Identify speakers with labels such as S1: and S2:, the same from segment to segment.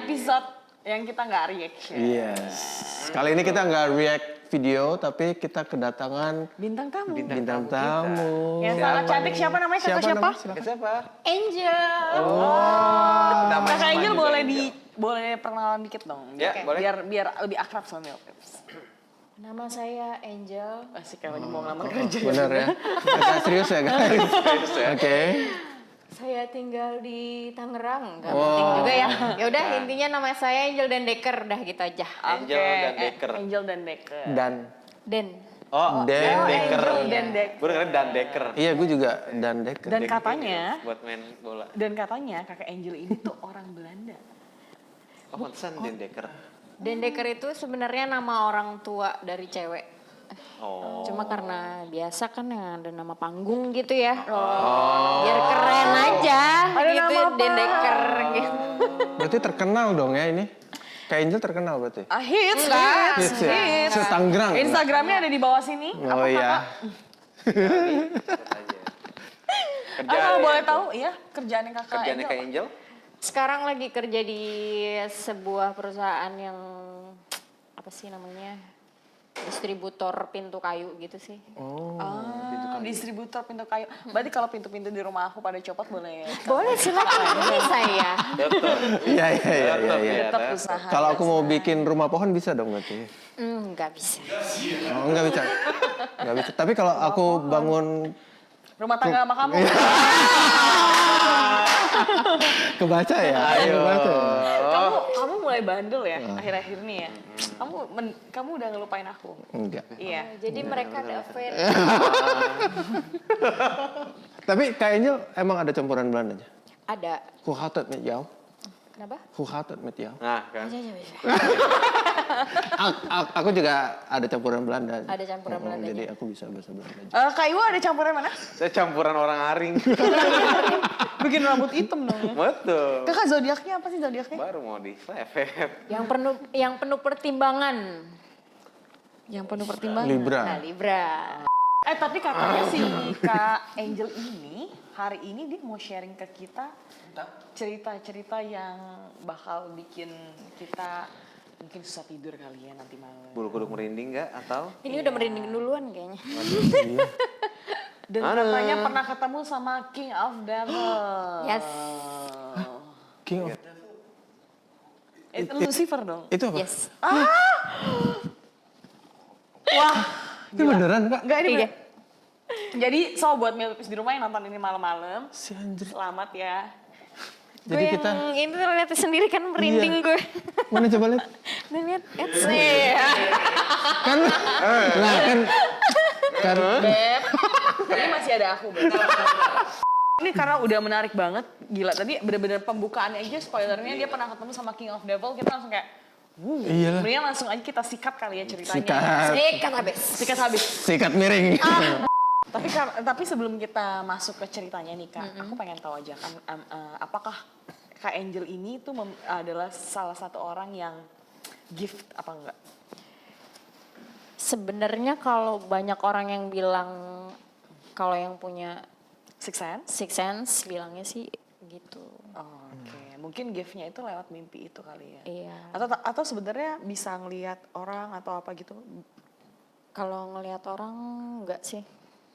S1: episode yang kita nggak reaction.
S2: Yes. Kali ini kita nggak react video, tapi kita kedatangan
S1: Bintang tamu.
S2: bintang tamu.
S1: Yang sangat cantik, siapa namanya? Kakak siapa?
S3: Siapa?
S1: Angel. Kakak Angel boleh perkenalan dikit dong.
S3: Ya, boleh.
S1: Biar lebih akrab sama Milpips.
S4: Nama saya Angel.
S1: Asik kalau mau ngelamar kerja.
S2: Bener ya. Agak serius ya guys. Oke.
S4: Saya tinggal di Tangerang, nggak penting juga ya. Ya udah intinya nama saya Angel dan Decker, dah gitu aja.
S3: Angel dan Decker.
S1: Angel dan Decker.
S4: Den.
S3: Oh,
S2: Dan
S3: Decker.
S1: Angel dan Decker.
S3: Gue dengerin Dan Decker.
S2: Iya, gue juga dan Decker.
S1: Dan katanya,
S3: Buat main bola.
S1: kakak Angel ini tuh orang Belanda.
S3: Oh, pantesan Dan Decker.
S4: Den Decker itu sebenarnya nama orang tua dari cewek.
S3: Oh.
S4: Cuma karena biasa kan yang ada nama panggung gitu ya. Biar keren aja.
S1: Ada
S4: gitu
S1: nama
S4: Den Decker gitu.
S2: Berarti terkenal dong ya ini. Kayak Angel terkenal berarti.
S1: Hits,
S2: Hits ya?
S1: hits.
S2: Setanggerang.
S1: Instagramnya ada di bawah sini.
S2: Oh iya.
S1: Kalau boleh tahu ya kerjaan yang kakak
S3: Kerjaannya
S1: Angel.
S3: kayak Angel?
S4: Sekarang lagi kerja di sebuah perusahaan yang apa sih namanya? Distributor pintu kayu gitu sih.
S1: Distributor pintu kayu. Berarti kalau pintu-pintu di rumah aku pada copot boleh.
S4: Boleh silakan bisa ya.
S3: Betul.
S2: Iya.
S1: Tetap usaha.
S2: Kalau aku mau bikin rumah pohon bisa dong berarti.
S4: Nggak bisa.
S2: Oh, enggak bisa. Enggak bisa. Tapi kalau aku bangun
S1: Rumah tangga sama kamu.
S2: kebaca ya.
S3: Ayo.
S2: Kebaca.
S1: Kamu mulai bandel ya akhir-akhir ini ya. Kamu udah ngelupain aku.
S2: Enggak.
S1: Iya.
S4: Jadi mereka ada affair.
S2: Tapi Kak Angel emang ada campuran Belandanya?
S4: Ada.
S2: Hoe gaat het met jou?
S4: Kenapa?
S2: Hoe gaat het met jou?
S3: Nah, kan.
S4: Bisa.
S2: Aku juga ada campuran Belanda.
S4: Ada campuran Belandanya.
S2: Jadi aku bisa bahasa Belanda.
S1: Kak Iwa ada campuran mana?
S3: Saya campuran orang aring.
S1: Bikin rambut hitam dong ya.
S3: Betul.
S1: Kakak zodiaknya apa sih zodiaknya?
S3: Baru mau di Slevet.
S4: Yang penuh pertimbangan.
S1: Yang penuh pertimbangan.
S2: Libra.
S4: Nah, Libra.
S1: Tapi katanya si Kak Angel ini hari ini dia mau sharing ke kita cerita-cerita yang bakal bikin kita mungkin susah tidur kali ya nanti malam.
S3: Bulu kuduk merinding nggak atau?
S4: Ini udah merinding duluan kayaknya.
S1: Dan katanya pernah ketemu sama King of Devil.
S4: Yes.
S2: King of...
S1: Itu Lucifer dong.
S2: Itu apa?
S4: Yes.
S1: Wah,
S2: Itu beneran Kak?
S1: enggak ini.
S4: Iya.
S1: Jadi so buat Milpips di rumah yang nonton ini malam-malam,
S2: Si anjir.
S1: selamat ya.
S2: Jadi
S4: Gue
S2: kita...
S4: yang ini tuh lihat sendiri kan merinding gue.
S2: Mana coba lihat?
S4: Dan lihat,
S2: Kan... Nah kan...
S1: Beb, ini masih ada aku, Beb. Ini karena udah menarik banget, gila. Tadi bener-bener pembukaannya aja, spoilernya dia pernah ketemu sama King of Devil, kita langsung kayak,
S2: Iyalah.
S1: mendingan langsung aja kita sikat kali ya ceritanya.
S4: sikat habis.
S1: Sikat habis.
S2: Sikat miring.
S1: Tapi sebelum kita masuk ke ceritanya nih Kak, aku pengen tahu aja kan, apakah Kak Angel ini tuh adalah salah satu orang yang gift apa enggak?
S4: Sebenarnya kalau banyak orang yang bilang kalau yang punya
S1: Six Sense?
S4: six sense bilangnya sih gitu.
S1: Oh, oke. Mungkin giftnya itu lewat mimpi itu kali ya?
S4: Iya.
S1: Atau sebenarnya bisa ngelihat orang atau apa gitu?
S4: Kalau ngelihat orang enggak sih.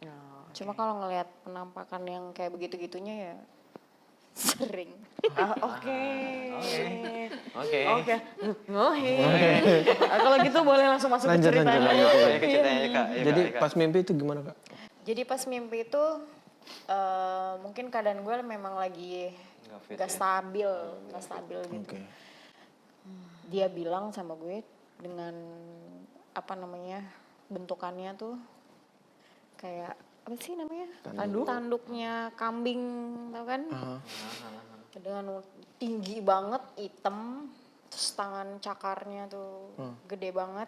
S1: Oh,
S4: Cuma kalau ngelihat penampakan yang kayak begitu-gitunya ya sering.
S1: Oke.
S3: Oke.
S1: Kalau gitu boleh langsung masuk ke ceritanya.
S3: Banyak ke ceritanya Kak. Ayo,
S2: Jadi
S3: Kak.
S2: pas mimpi itu gimana Kak?
S4: Jadi pas mimpi itu mungkin keadaan gue memang lagi
S3: Nggak fit
S4: gak stabil, gitu.
S2: Oke.
S4: Dia bilang sama gue dengan apa namanya bentukannya tuh kayak apa sih namanya tanduknya kambing, tau kan? Dengan tinggi banget, hitam, terus tangan cakarnya tuh gede banget.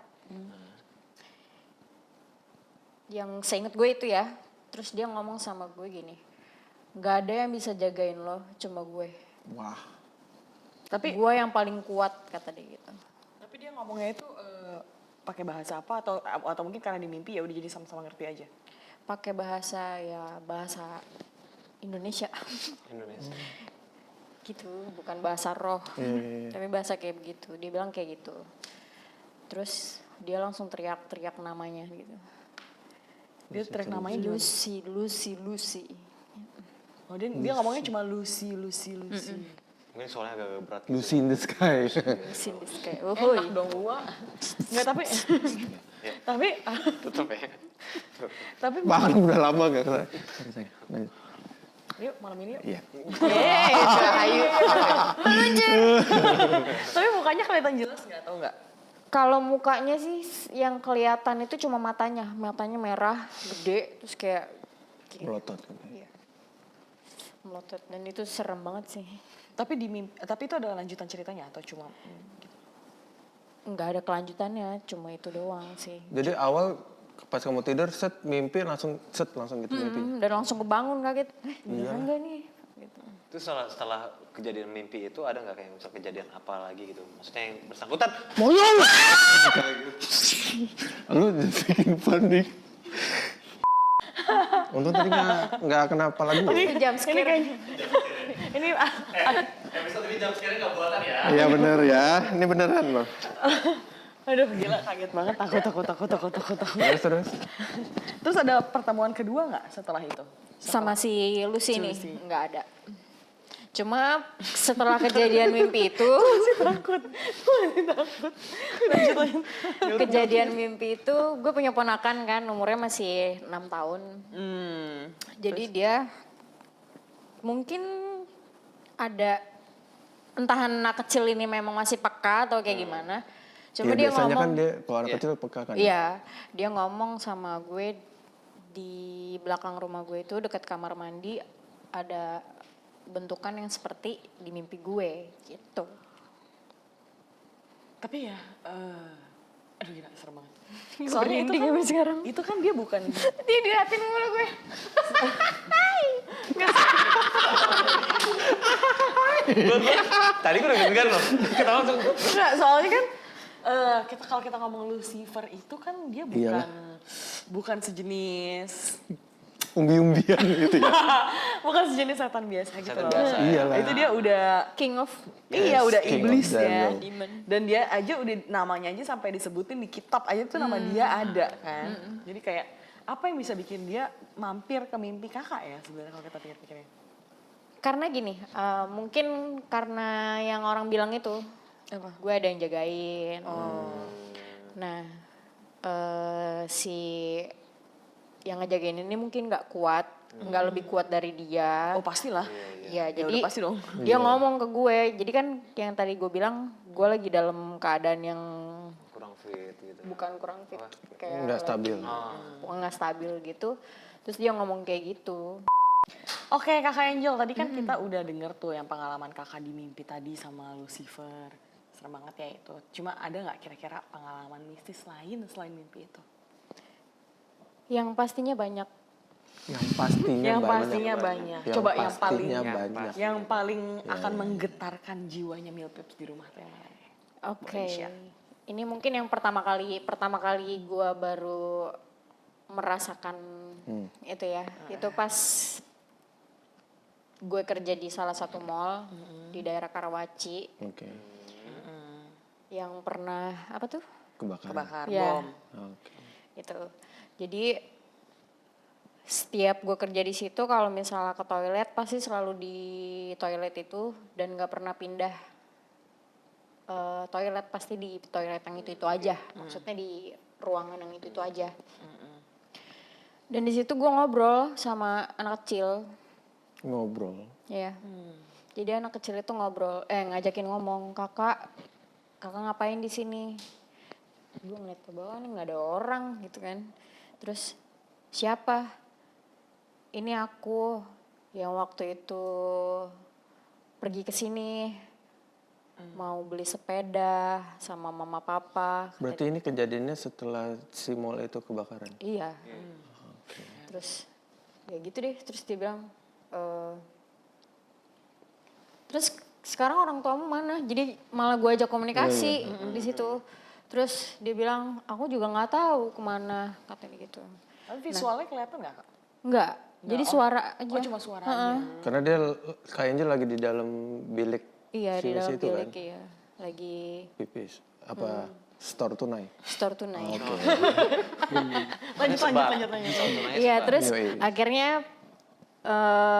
S4: Yang seinget gue itu ya, terus dia ngomong sama gue gini, gak ada yang bisa jagain lo, cuma gue.
S2: Wah.
S1: Tapi
S4: Gue yang paling kuat, kata dia gitu.
S1: Tapi dia ngomongnya itu pakai bahasa apa atau mungkin karena di mimpi ya udah jadi sama-sama ngerti aja.
S4: Pakai bahasa Indonesia.
S3: Indonesia.
S4: gitu, bukan bahasa roh,
S2: Iya.
S4: tapi bahasa kayak begitu. Dia bilang kayak gitu. Terus dia langsung teriak-teriak namanya gitu.
S1: Dia teriak namanya gimana?
S4: Lucy, Lucy, Lucy.
S1: Oh, dia ngomongnya cuma Lucy.
S3: Mungkin soalnya agak berat.
S2: Lucy in the Sky.
S4: Lucy this kayak, oh
S1: Enak dong gua. Enggak tapi tapi
S3: Tetep ya.
S1: tapi
S2: Bang udah lama gak kesana. Sorry. Lanjut.
S1: yuk malam ini yuk.
S2: Iya.
S4: ayo.
S1: Tapi mukanya kelihatan jelas nggak tahu nggak?
S4: Kalau mukanya sih yang kelihatan itu cuma matanya merah, gede, terus kayak
S2: Melotot.
S4: melotot dan itu serem banget sih.
S1: Tapi tapi itu ada lanjutan ceritanya atau cuma
S4: Nggak ada kelanjutannya, cuma itu doang sih.
S2: Jadi awal pas kamu tidur set mimpi langsung gitu mimpi.
S4: Dan langsung kebangun kaget, beneran nggak nih? Gitu.
S3: Itu setelah kejadian mimpi itu ada nggak kayak misal kejadian apa lagi gitu? Maksudnya yang bersangkutan.
S2: Monyong! Lu bikin panik. Untung tadi nggak kenapa lagi.
S4: Ini jam scare.
S1: ini
S3: Episode ini jam sekarang nggak buatan ya?
S2: Iya bener ya, ini beneran loh.
S1: aduh gila kaget banget takut.
S2: Terus.
S1: Terus ada pertemuan kedua nggak setelah itu?
S4: Sama si Lucy nih,
S1: Lucy.
S4: nggak ada. Cuma setelah kejadian mimpi itu,
S1: Takut. Lanjut.
S4: kejadian mimpi itu gue punya ponakan kan, umurnya masih 6 tahun. Jadi dia mungkin ada entah anak kecil ini memang masih peka atau kayak gimana. Cuma
S2: Ya,
S4: dia
S2: biasanya
S4: ngomong,
S2: kan dia kalau anak kecil peka kan.
S4: iya, dia ngomong sama gue di belakang rumah gue itu dekat kamar mandi ada bentukan yang seperti di mimpi gue gitu.
S1: Tapi ya, aduh gila serem banget.
S4: Soalnya itu kan, sekarang.
S1: Itu kan dia bukan.
S4: Dia diliatin mulu gue.
S3: Tadi gue udah deg-degan loh. Ketawa langsung.
S1: Enggak, soalnya kan kalau kita ngomong Lucifer itu kan dia bukan sejenis
S2: Umbi-umbian gitu ya.
S1: bukan sejenis setan biasa gitu
S3: Setan
S1: loh.
S3: biasa.
S2: Iyalah.
S1: Itu dia udah
S4: King of
S1: iya udah
S2: King
S1: iblis
S2: of
S1: ya.
S2: Devil.
S4: Demon.
S1: Dan dia aja udah namanya aja sampai disebutin di kitab aja tuh nama dia ada kan. Jadi kayak apa yang bisa bikin dia mampir ke mimpi kakak ya sebenarnya kalau kita pikir-pikirnya.
S4: Karena gini, mungkin karena yang orang bilang itu,
S1: Apa?
S4: gue ada yang jagain. Nah, si yang ngejagain ini mungkin nggak kuat, nggak lebih kuat dari dia.
S1: Oh pastilah.
S4: Ya,
S1: Ya
S4: jadi
S1: udah pasti dong.
S4: dia ngomong ke gue. Jadi kan yang tadi gue bilang, gue lagi dalam keadaan yang
S3: Kurang fit gitu.
S4: bukan kurang fit, kayak
S2: Nggak stabil.
S4: bukan nggak stabil gitu. Terus dia ngomong kayak gitu.
S1: Oke kakak Angel, tadi kan kita udah denger tuh yang pengalaman kakak di mimpi tadi sama Lucifer. Serem banget ya itu. Cuma ada nggak kira-kira pengalaman mistis lain selain mimpi itu?
S4: Yang pastinya banyak.
S2: Yang pastinya
S1: banyak.
S2: Yang
S1: Coba
S2: pastinya banyak.
S1: yang paling akan menggetarkan jiwanya Milpips di rumah tuh yang mana?
S4: Oke.
S1: di-share.
S4: Ini mungkin yang pertama kali gue baru merasakan itu ya. Itu pas gue kerja di salah satu mall di daerah Karawaci
S2: Oke.
S4: yang pernah apa tuh?
S1: Kebakar
S4: Ya.
S1: bom.
S2: Oke.
S4: Gitu. Jadi setiap gue kerja di situ kalau misalnya ke toilet pasti selalu di toilet itu dan nggak pernah pindah toilet, pasti di toilet yang itu aja. Maksudnya di ruangan yang itu aja. Dan di situ gue ngobrol sama anak kecil.
S2: Ngobrol.
S4: Ya. Jadi anak kecil itu ngajakin ngomong, kakak ngapain di sini? Gue ngeliat ke bawah nih nggak ada orang gitu kan. Terus siapa? Ini aku yang waktu itu pergi ke sini mau beli sepeda sama mama papa.
S2: Berarti ini kejadiannya setelah si mall itu kebakaran?
S4: Iya. Terus ya gitu deh. Terus dia bilang, terus sekarang orang tuamu mana? Jadi malah gue ajak komunikasi di situ. Terus dia bilang, aku juga nggak tahu kemana, katanya gitu.
S1: Tapi visualnya kelihatan nggak kak?
S4: Enggak, Jadi suara aja.
S1: Oh, cuma suara aja.
S2: Karena dia Kak Angel lagi di dalam bilik
S4: Iya, di dalam
S2: situ
S4: bilik
S2: kan.
S4: iya. Lagi
S2: Pipis. Apa store tunai?
S4: store tunai.
S1: Lanjut.
S4: Iya, terus
S2: Yoi.
S4: akhirnya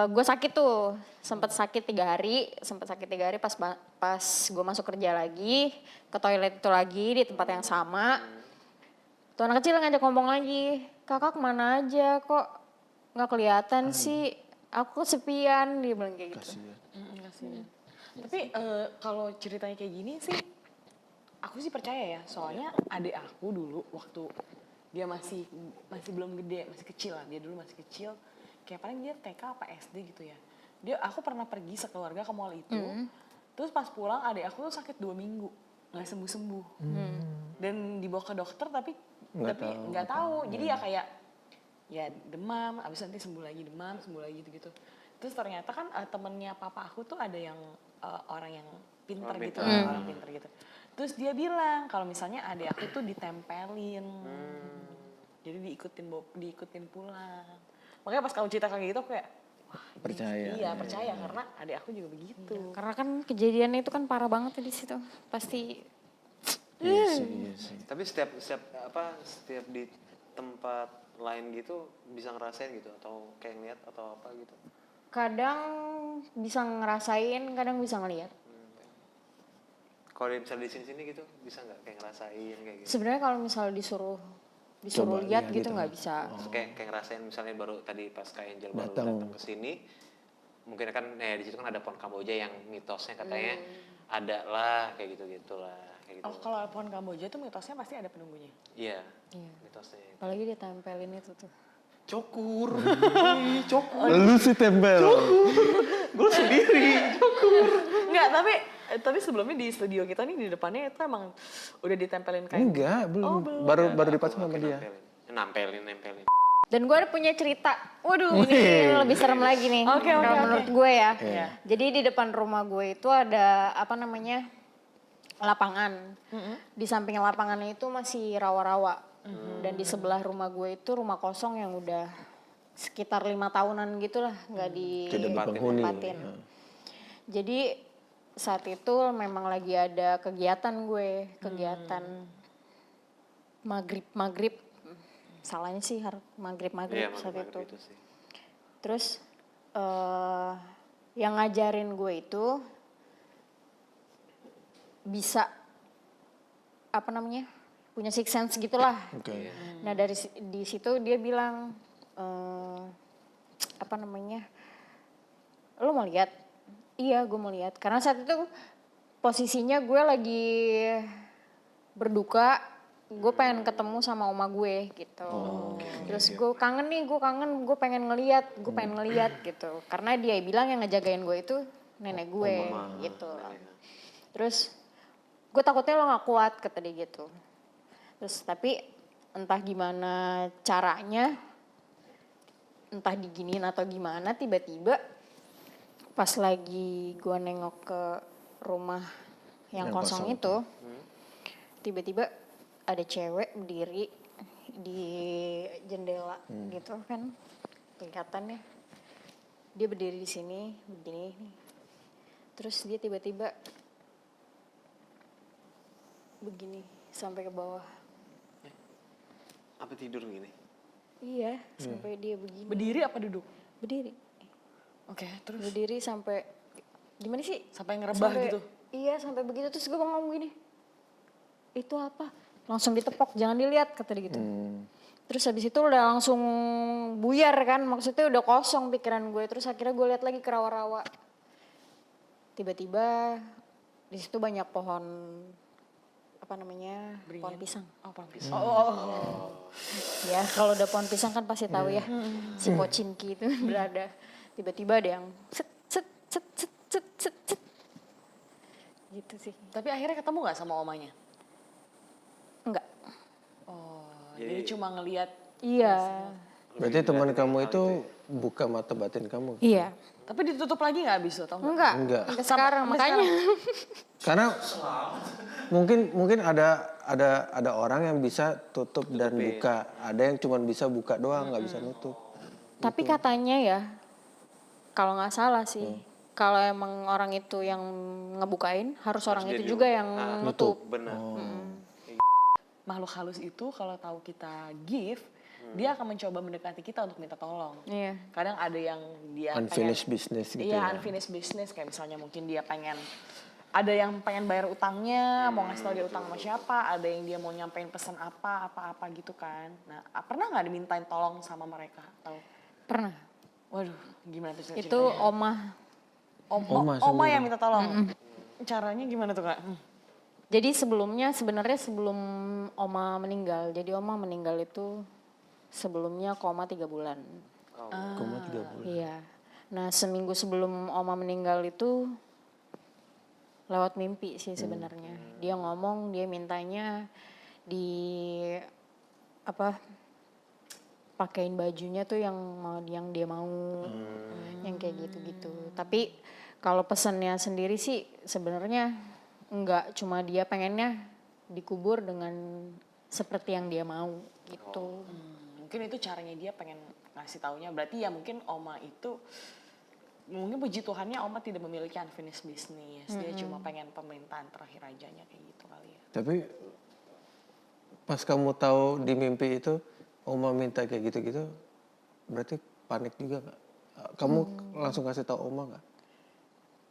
S4: gue sakit tuh, sempat sakit 3 hari, pas gue masuk kerja lagi, ke toilet itu lagi di tempat yang sama. Tuh anak kecil ngajak ngomong lagi, kakak kemana aja kok nggak kelihatan sih, aku kesepian, dia bilang kayak gitu.
S2: Kasihan.
S1: Tapi kalau ceritanya kayak gini sih, aku sih percaya ya. Soalnya adik aku dulu waktu dia masih belum gede, masih kecil lah. Dia dulu masih kecil. Kayak paling dia TK apa SD gitu ya. Aku pernah pergi sekeluarga ke mall itu. Terus pas pulang adik aku tuh sakit 2 minggu, nggak sembuh-sembuh. Dan dibawa ke dokter tapi nggak tahu. Jadi ya kayak ya demam, abis nanti sembuh lagi demam, sembuh lagi gitu-gitu. Terus ternyata kan temennya papa aku tuh ada yang orang yang pinter gitu, orang pinter gitu. Terus dia bilang kalau misalnya adik aku tuh ditempelin, jadi diikutin pulang. Makanya pas kamu cerita kayak gitu aku kayak wah,
S2: Percaya.
S1: Iya percaya karena adik aku juga begitu.
S4: Karena kan kejadiannya itu kan parah banget ya di situ, pasti.
S2: Iya sih.
S3: Tapi setiap di tempat lain gitu bisa ngerasain gitu atau kayak ngeliat atau apa gitu.
S4: Kadang bisa ngerasain, kadang bisa ngeliat.
S3: Kalau misalnya di sini gitu bisa nggak kayak ngerasain kayak gitu?
S4: Sebenarnya kalau misalnya disuruh
S2: Coba
S4: lihat
S2: lihat
S4: gitu
S2: gitu.
S4: nggak bisa.
S3: Kayak ngerasain misalnya baru tadi pas Kak Angel baru
S2: Datang.
S3: datang ke sini, mungkin kan di situ kan ada pohon Kamboja yang mitosnya katanya ada lah kayak gitulah kayak gitu.
S1: Oh kalau pohon Kamboja tuh mitosnya pasti ada penunggunya.
S3: Iya.
S4: Iya.
S3: Mitosnya.
S4: Apalagi ditempelin itu tuh.
S3: Cukur.
S2: Lu sih tempel.
S3: Gue sendiri.
S1: Enggak, tapi sebelumnya di studio kita nih di depannya itu emang udah ditempelin kayak
S2: Enggak, belum. Baru dipasang sama dia.
S3: Nampelin.
S4: Dan gue ada punya cerita. Waduh, ini lebih serem lagi nih.
S1: Oke,
S4: kalau
S1: oke.
S4: menurut gue ya.
S1: Iya.
S4: Jadi di depan rumah gue itu ada lapangan. Di samping lapangannya itu masih rawa-rawa. Dan di sebelah rumah gue itu rumah kosong yang udah sekitar 5 tahunan gitulah nggak
S2: Tidak berpenghuni.
S4: ditempatin. Jadi saat itu memang lagi ada kegiatan maghrib. Salahnya sih maghrib
S3: Iya,
S4: saat itu.
S3: itu sih.
S4: Terus yang ngajarin gue itu bisa punya six sense gitulah.
S2: Oke.
S4: Nah di situ dia bilang lo mau lihat? Iya gue mau lihat. Karena saat itu posisinya gue lagi berduka. Gue pengen ketemu sama oma gue gitu. Terus gue kangen, gue pengen ngeliat gitu. Karena dia bilang yang ngejagain gue itu nenek gue gitu. Terus gue takutnya lo gak kuat kata dia gitu. Terus tapi entah gimana caranya, entah diginiin atau gimana, tiba-tiba pas lagi gue nengok ke rumah yang kosong itu, tiba-tiba ada cewek berdiri di jendela gitu kan, kelihatannya dia berdiri di sini begini nih. Terus dia tiba-tiba begini sampai ke bawah.
S3: Apa tidur gini?
S4: Iya, sampai dia begini.
S1: berdiri apa duduk?
S4: Berdiri.
S1: Oke, terus
S4: Berdiri sampai gimana sih?
S1: sampai ngerebah
S4: Sampai-
S1: gitu.
S4: Iya, sampai begitu terus gue ngomong gini. Itu apa? Langsung ditepok, jangan dilihat kata dia gitu. Terus habis itu udah langsung buyar kan, maksudnya udah kosong pikiran gue. Terus akhirnya gue lihat lagi ke rawa-rawa. Tiba-tiba di situ banyak pohon pohon pisang.
S1: Oh, pohon pisang. Oh.
S4: Ya kalau udah pohon pisang kan pasti tahu ya si Pocinki itu berada. Tiba-tiba ada yang set gitu sih.
S1: Tapi akhirnya ketemu nggak sama omanya?
S4: Enggak.
S1: Oh, jadi cuma ngelihat.
S4: Iya.
S2: Berarti teman kamu itu buka mata batin kamu?
S4: Iya.
S1: Tapi ditutup lagi nggak abis itu, tau nggak?
S4: Enggak.
S2: Enggak.
S4: Sampai sekarang
S1: Sampai
S4: makanya.
S2: Karena mungkin ada orang yang bisa tutup dan buka, ada yang cuma bisa buka doang, nggak bisa nutup.
S4: Tapi katanya ya, kalau nggak salah sih, kalau emang orang itu yang ngebukain, harus orang
S3: dia
S4: itu
S3: juga.
S4: juga yang nutup.
S3: Benar.
S1: Makhluk halus itu kalau tahu kita give, dia akan mencoba mendekati kita untuk minta tolong.
S4: Iya.
S1: Kadang ada yang dia
S2: Unfinished business gitu
S1: iya,
S2: ya.
S1: unfinished business, kayak misalnya mungkin dia pengen, ada yang pengen bayar utangnya, mau ngasih tau dia utang sama siapa, ada yang dia mau nyampein pesan apa gitu kan. Nah, pernah nggak dimintain tolong sama mereka? Tahu?
S4: Pernah.
S1: Waduh, gimana tuh ceritanya?
S4: Itu omah.
S2: Oma
S1: Oma
S2: sendiri.
S1: yang minta tolong. Caranya gimana tuh Kak?
S4: Jadi sebenarnya sebelum Oma meninggal, jadi Oma meninggal itu sebelumnya koma 3 bulan.
S2: Koma 3 bulan.
S4: Iya. Nah seminggu sebelum Oma meninggal itu lewat mimpi sih sebenarnya. Dia ngomong, dia mintanya di apa pakein bajunya tuh yang dia mau, yang kayak gitu-gitu. Tapi kalau pesannya sendiri sih sebenarnya enggak, cuma dia pengennya dikubur dengan seperti yang dia mau gitu.
S1: Mungkin itu caranya dia pengen ngasih taunya. Berarti ya mungkin Oma itu, mungkin puji Tuhannya Oma tidak memiliki unfinished business. Dia cuma pengen pemerintahan terakhir ajanya kayak gitu kali ya.
S2: Tapi pas kamu tahu di mimpi itu Oma minta kayak gitu-gitu, berarti panik juga nggak? Kamu langsung kasih tahu Oma nggak?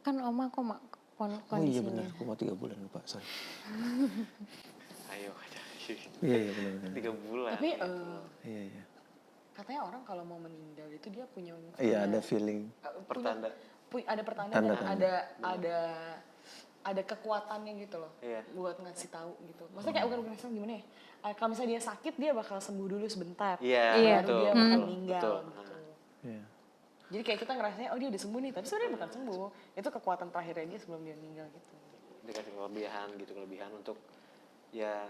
S4: Kan Oma
S2: Oh iya
S4: kondisinya.
S2: benar, koma 3 bulan lupa, sorry.
S3: Ayo aja.
S2: Iya benar.
S3: 3 bulan.
S1: Tapi
S2: Iya.
S1: katanya orang kalau mau meninggal itu dia punya
S2: Iya ada feeling.
S3: Pertanda.
S1: Ada pertanda dan
S2: Tanda-tanda.
S1: ada kekuatannya gitu loh.
S3: Iya.
S1: Buat ngasih tahu gitu. Maksudnya kayak bukan ngasih tahu gimana ya? Kalau misalnya dia sakit dia bakal sembuh dulu sebentar.
S3: Iya,
S1: Baru
S3: betul.
S1: dia bakal meninggal
S3: Betul.
S1: gitu.
S2: Iya.
S1: Jadi kayak kita ngerasanya oh dia udah sembuh nih, tapi sebenarnya bukan sembuh. Itu kekuatan terakhirnya dia sebelum dia meninggal gitu.
S3: Dikasih kelebihan untuk ya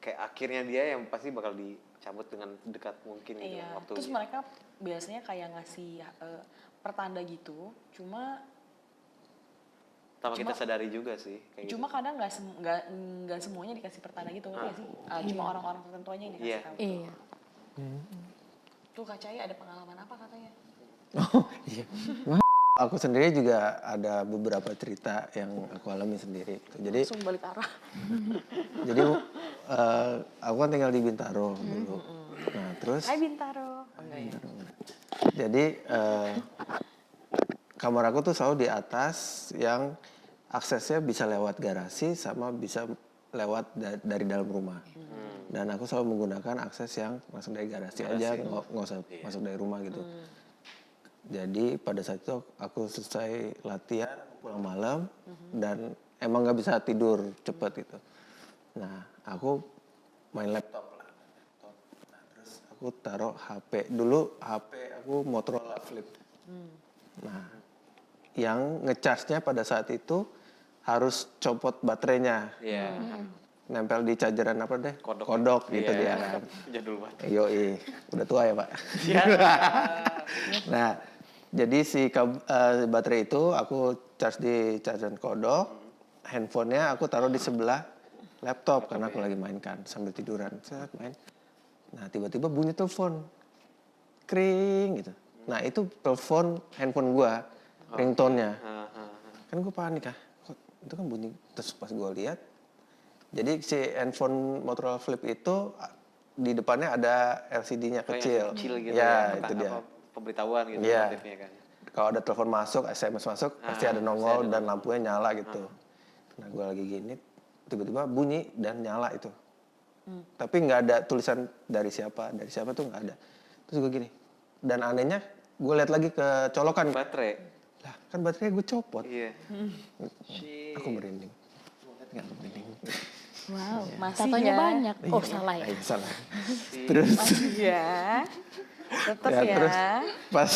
S3: kayak akhirnya dia yang pasti bakal dicabut dengan dekat mungkin gitu
S1: Iya.
S3: waktunya.
S1: Terus mereka biasanya kayak ngasih pertanda gitu, cuma
S3: Kita sadari juga sih kayak
S1: cuma kadang nggak semuanya dikasih pertanda gitu, ngerti nggak sih? Cuma orang-orang tertentu aja yang dikasih
S3: Iya.
S1: tahu.
S4: Iya.
S1: Tuh Kak Cahaya ada pengalaman apa katanya?
S2: Oh iya. Aku sendiri juga ada beberapa cerita yang aku alami sendiri. Jadi
S1: Langsung balik arah.
S2: jadi aku kan tinggal di Bintaro dulu. Nah terus
S1: Hai Bintaro. Oh, enggak ya.
S2: jadi kamar aku tuh selalu di atas yang aksesnya bisa lewat garasi sama bisa lewat dari dalam rumah. Dan aku selalu menggunakan akses yang masuk dari garasi aja, nggak usah masuk dari rumah gitu. Jadi pada saat itu aku selesai latihan pulang malam dan emang nggak bisa tidur cepet gitu. Nah aku main laptop lah. Nah, terus aku taruh HP. Dulu HP aku Motorola Flip. Nah yang ngecharge-nya pada saat itu harus copot baterainya.
S3: Iya.
S2: Nempel di chargeran apa deh?
S3: Kodok.
S2: Gitu
S3: Iya.
S2: dia kan.
S3: Jadul banget.
S2: Yoi, udah tua ya Pak.
S3: Iya.
S2: Nah, jadi si baterai itu aku charge di chargeran kodok, handphonenya aku taruh di sebelah laptop karena aku lagi main kan sambil tiduran, set main. Nah tiba-tiba bunyi telepon, kring gitu. Nah itu telepon handphone gua, ringtone-nya. Kan gue panik kok itu kan bunyi, terus pas gue lihat, jadi si handphone Motorola Flip itu di depannya ada LCD-nya kecil.
S3: Kecil gitu
S2: ya. Itu dia.
S3: Pemberitahuan gitu
S2: Iya.
S3: notifnya kan.
S2: Kalau ada telepon masuk, SMS masuk, pasti ada nongol dan lampunya nyala gitu. Nah gue lagi gini, tiba-tiba bunyi dan nyala itu. Tapi nggak ada tulisan dari siapa tuh nggak ada. Terus gue gini, dan anehnya gue lihat lagi ke colokan.
S3: Baterai.
S2: Lah kan baterainya gue copot.
S3: Iya.
S2: Aku merinding. Nggak merinding.
S4: Wow.
S1: Masih
S4: Tatonya
S1: ya?
S4: banyak. Oh salah ya.
S2: Salah. Terus
S1: Iya. Tetap
S2: ya,
S1: ya.
S2: terus pas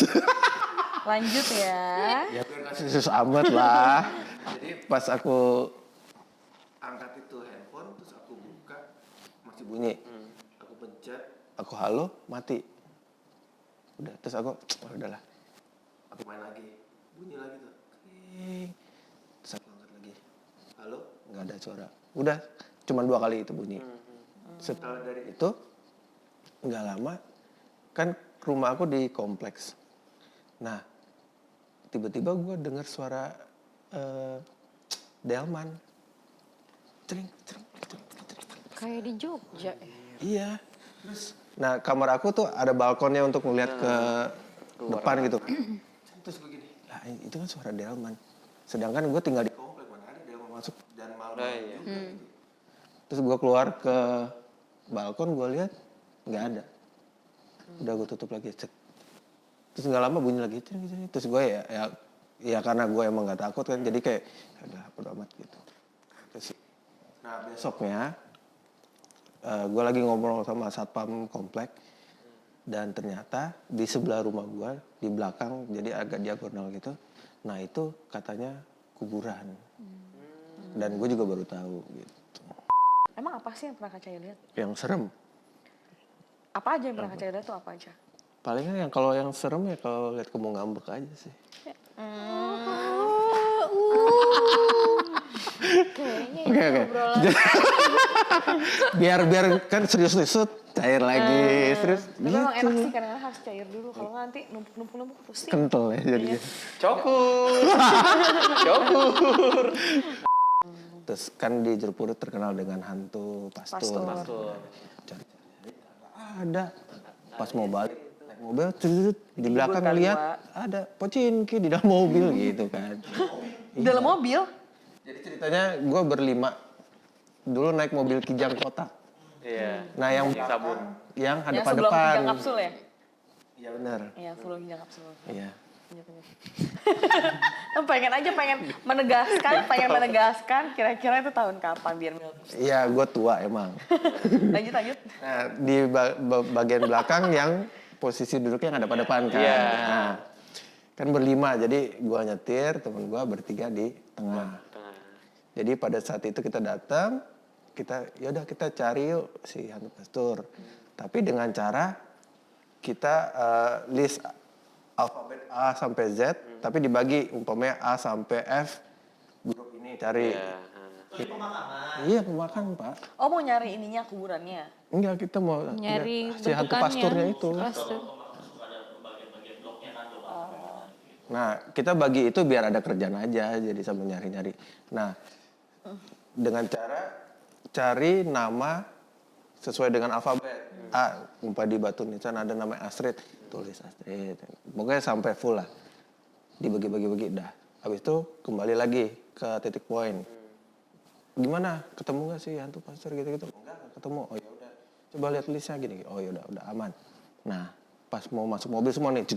S1: Lanjut ya.
S2: ya gue kasih sus amat lah. Jadi pas aku angkat itu handphone terus aku buka masih bunyi. Aku pencet, aku halo, mati. Udah, terus aku udahlah. Aku main lagi. Bunyi lagi tuh. Kring. Terus aku angkat lagi. Halo, nggak ada suara. Udah, cuma 2 kali itu bunyi. Setelah dari itu nggak lama kan rumah aku di kompleks. Nah, tiba-tiba gue dengar suara delman. Cering, cering, cering, cering.
S4: Kayak di Jogja ya.
S2: Iya. Nah, kamar aku tuh ada balkonnya untuk ngeliat ke depan gitu. Terus begini, lah itu kan suara delman. Sedangkan gue tinggal di komplek, mana ada delman masuk dan malam juga gitu. Terus gue keluar ke balkon, gue lihat nggak ada. Udah gue tutup lagi, cek. Terus nggak lama bunyi lagi, terus gue ya karena gue emang nggak takut kan, jadi kayak udah bodo amat gitu. Terus, nah besoknya gue lagi ngobrol sama satpam komplek dan ternyata di sebelah rumah gue di belakang jadi agak diagonal gitu. Nah itu katanya kuburan dan gue juga baru tahu gitu.
S1: Emang apa sih yang pernah Kak Cahyo lihat?
S2: Yang serem.
S1: Apa aja yang pernah Kak Cahyo lihat tuh apa aja?
S2: Palingnya yang kalau yang serem ya kalau lihat kamu ngambek aja sih.
S4: Kayaknya
S2: Oke.
S4: obrolan.
S2: biar kan serius cair lagi terus
S1: Tapi
S2: gitu.
S1: emang enak sih kadang-kadang harus cair dulu. Kalau nggak nanti numpuk pusing.
S2: Kental ya jadinya.
S3: Cokur. Cokur.
S2: Terus kan di Jeruk Purut terkenal dengan hantu pastur.
S3: Pastur.
S2: Cari. Ada. Pas mau balik naik mobil di belakang lihat ada Pocinki di dalam mobil gitu kan.
S1: Di dalam mobil?
S2: Jadi ceritanya gue berlima dulu naik mobil Kijang Kota.
S3: Iya.
S2: Nah yang
S3: sabun.
S2: yang
S1: Yang sebelum
S2: hadap-hadapan.
S1: Kijang Kapsul ya?
S2: Iya benar.
S1: Iya, sebelum Kijang Kapsul.
S2: Iya.
S1: pengen menegaskan kira-kira itu tahun kapan biar
S2: Iya, gue tua emang.
S1: lanjut.
S2: Nah, di bagian belakang yang posisi duduknya yang hadap-hadapan kan.
S3: Iya.
S2: Nah, kan berlima, jadi gue nyetir, temen gue bertiga di tengah. Jadi pada saat itu kita datang, yaudah kita cari yuk si hantu pastur. Tapi dengan cara kita list alfabet A sampai Z, tapi dibagi umpamanya A sampai F grup ini cari. Iya pemakaman Pak.
S1: Oh mau nyari ininya kuburannya?
S2: Enggak, kita mau
S4: Nyari
S2: si hantu
S4: bentukannya.
S2: pasturnya itu.
S4: Pastur.
S2: Nah, kita bagi itu biar ada kerjaan aja, jadi sambil nyari-nyari. Nah, dengan cara cari nama sesuai dengan alfabet. A, umpah di batu nisan ada nama Astrid, tulis Astrid. Pokoknya sampai full lah. Dibagi-bagi dah. Habis itu kembali lagi ke titik poin. Gimana? Ketemu nggak sih hantu pastor gitu-gitu? Enggak ketemu. Oh ya udah. Coba lihat listnya gini. Oh ya udah aman. Nah, pas mau masuk mobil semua nih.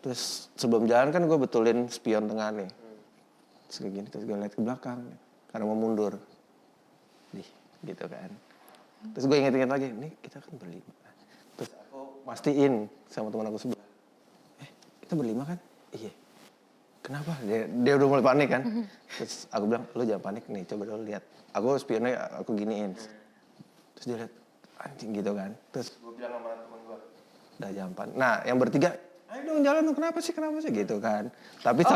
S2: Terus sebelum jalan kan gue betulin spion tengah nih. Terus kayak gini, terus gue lihat ke belakang. Karena mau mundur. Gitu kan. Terus gue inget-inget lagi, nih kita kan berlima. Terus aku pastiin sama teman aku sebelah. Kita berlima kan? Iya. Kenapa? Dia udah mulai panik kan. Terus aku bilang, lu jangan panik nih, coba dulu lihat. Aku spionnya aku giniin. Terus dia lihat, anjing gitu kan. Terus gue bilang sama teman gue, udah jangan panik. Nah yang bertiga, ayo dong jalan dong, kenapa sih gitu kan. Tapi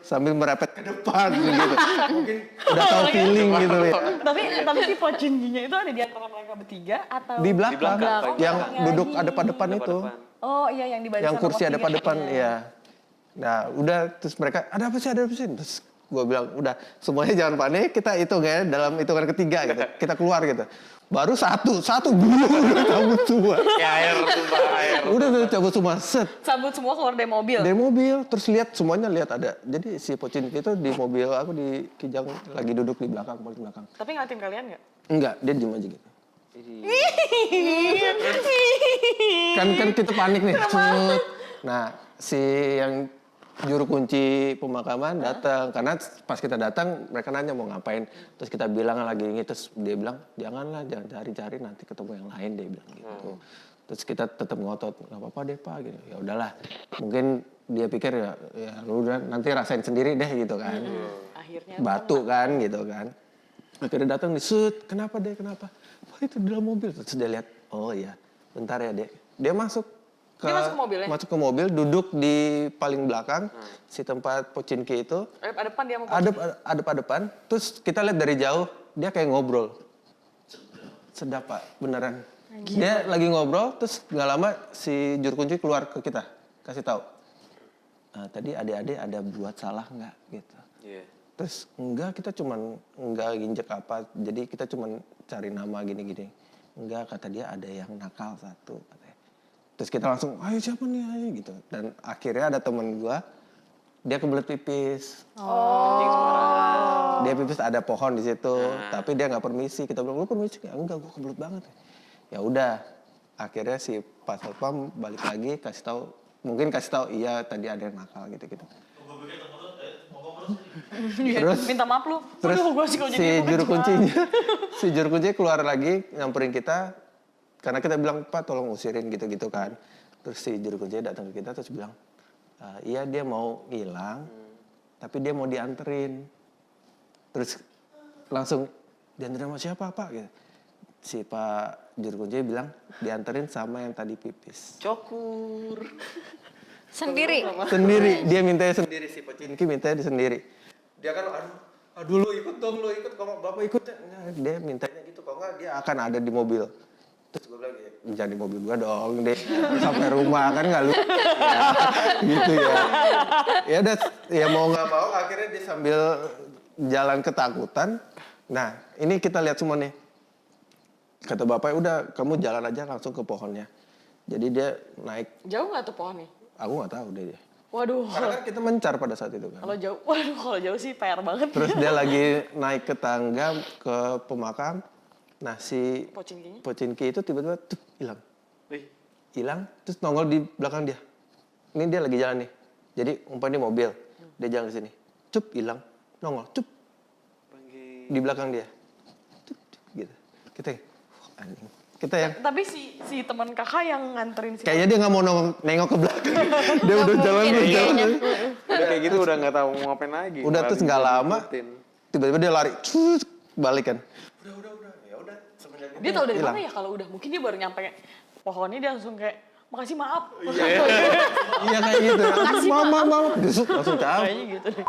S2: sambil merepet ke depan gitu. Mungkin udah tahu feeling gitu ya.
S1: Tapi si Pocinkinya itu ada di antara mereka bertiga atau
S2: Di belakang, yang duduk hadap-hadapan itu.
S1: Oh iya yang di barisan
S2: Yang kursi
S1: nomor
S2: ada
S1: 3.
S2: depan, iya. Nah, udah terus mereka ada apa sih? Terus gue bilang, udah semuanya jangan panik, kita hitung ya dalam hitungan ketiga gitu. Kita keluar gitu. Baru satu udah cabut semua.
S3: Ya air tumpah air.
S2: Udah cabut semua, set.
S1: Sabut semua keluar dari mobil.
S2: Dari mobil, terus semuanya lihat ada. Jadi si Pocinki itu di mobil aku di Kijang lagi duduk di belakang, paling belakang.
S1: Tapi ngeliatin kalian nggak?
S2: Enggak, dia diem aja gitu. kan kita panik nih. Cut. Nah, si yang juru kunci pemakaman datang karena pas kita datang mereka nanya mau ngapain, terus kita bilang lagi ini, terus dia bilang jangan cari-cari nanti ketemu yang lain, dia bilang gitu. Terus kita tetap ngotot, nggak apa-apa deh Pak gitu. Ya udahlah, mungkin dia pikir ya lu udah nanti rasain sendiri deh gitu kan.
S1: Akhirnya
S2: Batu kan gitu kan. Akhirnya datang nih, set, kenapa? Wah itu di dalam mobil. Terus dia lihat, oh iya, bentar ya Dek. Dia masuk ke mobil, duduk di paling belakang, si tempat Pocinki itu.
S1: Depan dia mau
S2: Adep-adepan. Terus kita lihat dari jauh, dia kayak ngobrol. Sedap Pak, beneran. Dia lagi ngobrol, terus nggak lama si juru kunci keluar ke kita, kasih tahu. Tadi adik-adik ada buat salah nggak gitu.
S3: Iya.
S2: Terus enggak, kita cuman nggak nginjek apa, jadi kita cuman cari nama gini-gini. Enggak, kata dia ada yang nakal satu katanya. Terus kita langsung, ayo siapa nih, ayo gitu. Dan akhirnya ada temen gua, dia kebelet pipis.
S3: Anjing sembarangan.
S2: Dia pipis ada pohon di situ, tapi dia nggak permisi. Kita bilang, lu permisi nggak? Enggak, gua kebelet banget. Ya udah, akhirnya si Pak Satpam balik lagi kasih tahu, mungkin kasih tahu iya tadi ada yang nakal gitu-gitu. Terus
S1: Minta maaf lu.
S2: Terus
S1: Aduh, gua sih kalau
S2: si
S1: jadi ibu
S2: juru
S1: kecil.
S2: kuncinya keluar lagi nyamperin kita karena kita bilang, Pak tolong usirin gitu-gitu kan. Terus si juru kuncinya datang ke kita terus bilang, iya dia mau hilang tapi dia mau dianterin. Terus langsung dianterin sama siapa Pak gitu. Si Pak juru kuncinya bilang dianterin sama yang tadi pipis.
S3: Cokur.
S4: Sendiri.
S2: Sendiri, dia mintanya sendiri, si Pocinki mintanya sendiri. Dia kan, aduh lu ikut dong, lu ikut, kalau bapak ikut. Nah, dia mintanya gitu, kalau enggak dia akan ada di mobil. Terus gue bilang, jangan di mobil gua dong deh, sampai rumah kan nggak lu. Ya, gitu ya. Ya udah, ya mau nggak mau akhirnya dia sambil jalan ketakutan. Nah ini kita lihat semua nih. Kata bapaknya, udah kamu jalan aja langsung ke pohonnya. Jadi dia naik,
S1: Jauh nggak tuh pohonnya?
S2: aku nggak tahu deh dia.
S1: Waduh.
S2: Karena kan kita mencar pada saat itu kan.
S1: Kalau jauh, waduh kalau jauh sih PR banget.
S2: Terus dia lagi naik ke tangga ke pemakam. Nah si
S1: Pocinkinya?
S2: Pocinki itu tiba-tiba tuh hilang.
S3: Wih.
S2: Hilang terus nongol di belakang dia. Ini dia lagi jalan nih. Jadi umpamanya dia mobil, dia jalan ke sini. Cup hilang, nongol, cup di belakang dia. Cup, gitu. Kita anjing. Kita yang
S1: Tapi si teman kakak yang nganterin si
S2: kayaknya dia nggak mau nengok ke belakang. Dia udah jalan terus jalan.
S3: Udah kayak gitu udah nggak tahu mau ngapain lagi.
S2: Udah terus nggak lama,
S3: Ngikutin.
S2: tiba-tiba dia lari, cus, balik kan. Udah. Ya udah, semenjak itu
S1: Dia tahu dari
S2: hilang.
S1: mana ya kalau udah mungkin dia baru nyampe pohonnya dia langsung kayak makasih maaf.
S2: Iya kayak gitu. Mama, langsung cabut.
S1: Kayaknya gitu deh.